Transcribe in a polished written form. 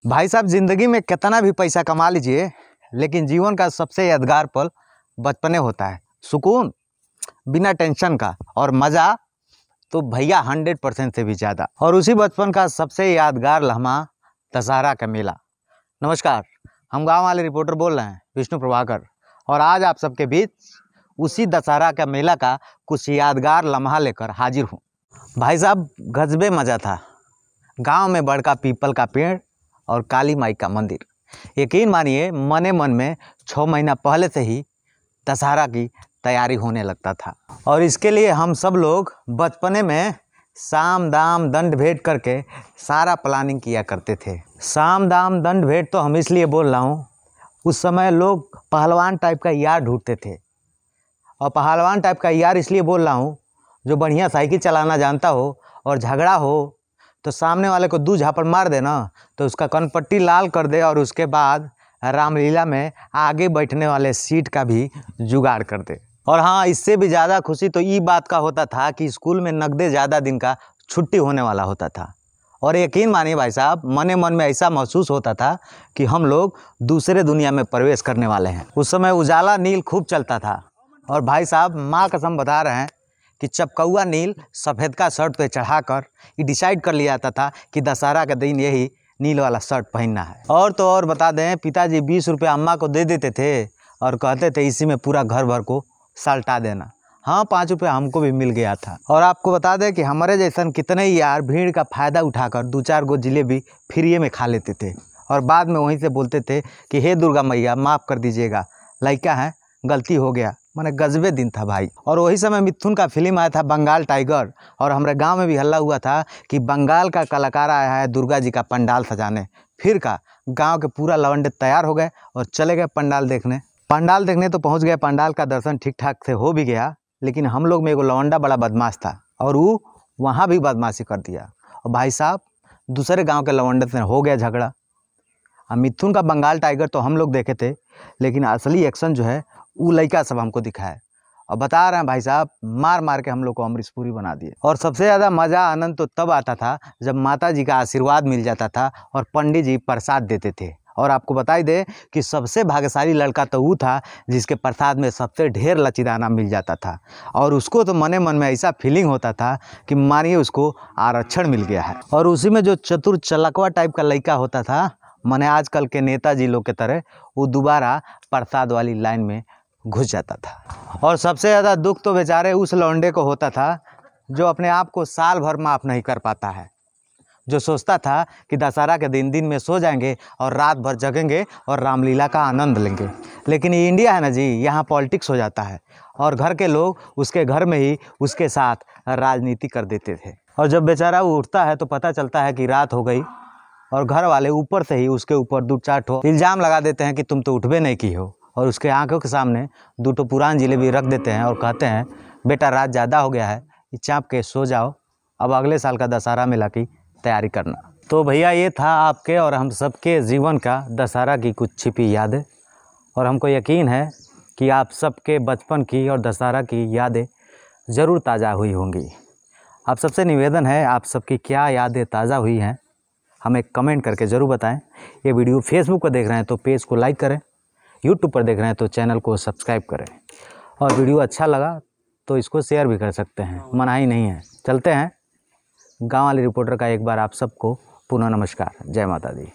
भाई साहब, ज़िंदगी में कितना भी पैसा कमा लीजिए, लेकिन जीवन का सबसे यादगार पल बचपने होता है। सुकून, बिना टेंशन का, और मज़ा तो भैया 100% से भी ज़्यादा। और उसी बचपन का सबसे यादगार लम्हा दशहरा का मेला। नमस्कार, हम गांव वाले रिपोर्टर बोल रहे हैं, विष्णु प्रभाकर। और आज आप सबके बीच उसी दशहरा का मेला का कुछ यादगार लम्हा लेकर हाजिर हूँ। भाई साहब, गजबे मज़ा था। गांव में बड़का पीपल का पेड़ और काली माई का मंदिर। यकीन मानिए, मने मन में 6 महीना पहले से ही दशहरा की तैयारी होने लगता था। और इसके लिए हम सब लोग बचपने में साम दाम दंड भेंट करके सारा प्लानिंग किया करते थे। साम दाम दंड भेंट तो हम इसलिए बोल रहा हूँ, उस समय लोग पहलवान टाइप का यार ढूंढते थे। और पहलवान टाइप का यार इसलिए बोल रहा हूँ, जो बढ़िया साइकिल चलाना जानता हो और झगड़ा हो तो सामने वाले को 2 झापड़ मार देना, तो उसका कनपट्टी लाल कर दे और उसके बाद रामलीला में आगे बैठने वाले सीट का भी जुगाड़ कर दे। और हाँ, इससे भी ज़्यादा खुशी तो ये बात का होता था कि स्कूल में नगदे ज़्यादा दिन का छुट्टी होने वाला होता था। और यकीन मानिए भाई साहब, मने मन में ऐसा महसूस होता था कि हम लोग दूसरे दुनिया में प्रवेश करने वाले हैं। उस समय उजाला नील खूब चलता था। और भाई साहब, माँ कसम बता रहे हैं कि चपकौआ नील सफ़ेद का शर्ट पे चढ़ाकर ये डिसाइड कर लिया जाता था कि दशहरा के दिन यही नील वाला शर्ट पहनना है। और तो और बता दें, पिताजी 20 रुपये अम्मा को दे देते थे और कहते थे इसी में पूरा घर भर को सल्टा देना। हाँ, 5 रुपये हमको भी मिल गया था। और आपको बता दें कि हमारे जैसन कितने ही यार भीड़ का फ़ायदा उठाकर 2-4 गो जिलेबी फ्री में खा लेते थे और बाद में वहीं से बोलते थे कि हे दुर्गा मैया माफ़ कर दीजिएगा, लड़का है, गलती हो गया। माने गजबे दिन था भाई। और वही समय मिथुन का फिल्म आया था बंगाल टाइगर, और हमारे गांव में भी हल्ला हुआ था कि बंगाल का कलाकार आया है दुर्गा जी का पंडाल सजाने। फिर का गांव के पूरा लवंडे तैयार हो गए और चले गए पंडाल देखने तो पहुंच गए। पंडाल का दर्शन ठीक ठाक से हो भी गया, लेकिन हम लोग में एगो लवंडा बड़ा बदमाश था और वो वहाँ भी बदमाशी कर दिया। और भाई साहब, दूसरे गाँव के लवंडे से हो गया झगड़ा। मिथुन का बंगाल टाइगर तो हम लोग देखे थे, लेकिन असली एक्शन जो है वो लड़का सब हमको दिखाया। और बता रहे हैं भाई साहब, मार मार के हम लोग को अमरीश पुरी बना दिए। और सबसे ज़्यादा मज़ा आनंद तो तब आता था जब माता जी का आशीर्वाद मिल जाता था और पंडित जी प्रसाद देते थे। और आपको बताई दे कि सबसे भाग्यशाली लड़का तो वो था जिसके प्रसाद में सबसे ढेर लचीदाना मिल जाता था। और उसको तो मने मन में ऐसा फीलिंग होता था कि मानिए उसको आरक्षण मिल गया है। और उसी में जो चतुर चलकवा टाइप का लड़का होता था, माने आजकल के नेताजी लोग के तरह, वो दोबारा प्रसाद वाली लाइन में घुस जाता था। और सबसे ज़्यादा दुख तो बेचारे उस लौंडे को होता था जो अपने आप को साल भर माफ़ नहीं कर पाता है, जो सोचता था कि दशहरा के दिन में सो जाएंगे और रात भर जगेंगे और रामलीला का आनंद लेंगे। लेकिन ये इंडिया है ना जी, यहाँ पॉलिटिक्स हो जाता है और घर के लोग उसके घर में ही उसके साथ राजनीति कर देते थे। और जब बेचारा वो उठता है तो पता चलता है कि रात हो गई और घर वाले ऊपर से ही उसके ऊपर 2-4 ठो इल्ज़ाम लगा देते हैं कि तुम तो उठबे नहीं की हो। और उसके आंखों के सामने 2 ठो पुरान जिलेबी रख देते हैं और कहते हैं बेटा रात ज़्यादा हो गया है, ये चाँप के सो जाओ, अब अगले साल का दशहरा मेला की तैयारी करना। तो भैया, ये था आपके और हम सबके जीवन का दशहरा की कुछ छिपी यादें। और हमको यकीन है कि आप सबके बचपन की और दशहरा की यादें ज़रूर ताज़ा हुई होंगी। आप सबसे निवेदन है, आप सबकी क्या यादें ताज़ा हुई हैं हमें कमेंट करके ज़रूर बताएं। ये वीडियो फेसबुक पर देख रहे हैं तो पेज को लाइक करें, यूट्यूब पर देख रहे हैं तो चैनल को सब्सक्राइब करें, और वीडियो अच्छा लगा तो इसको शेयर भी कर सकते हैं, मनाही नहीं है। चलते हैं। गांव वाले रिपोर्टर का एक बार आप सबको पुनः नमस्कार। जय माता दी।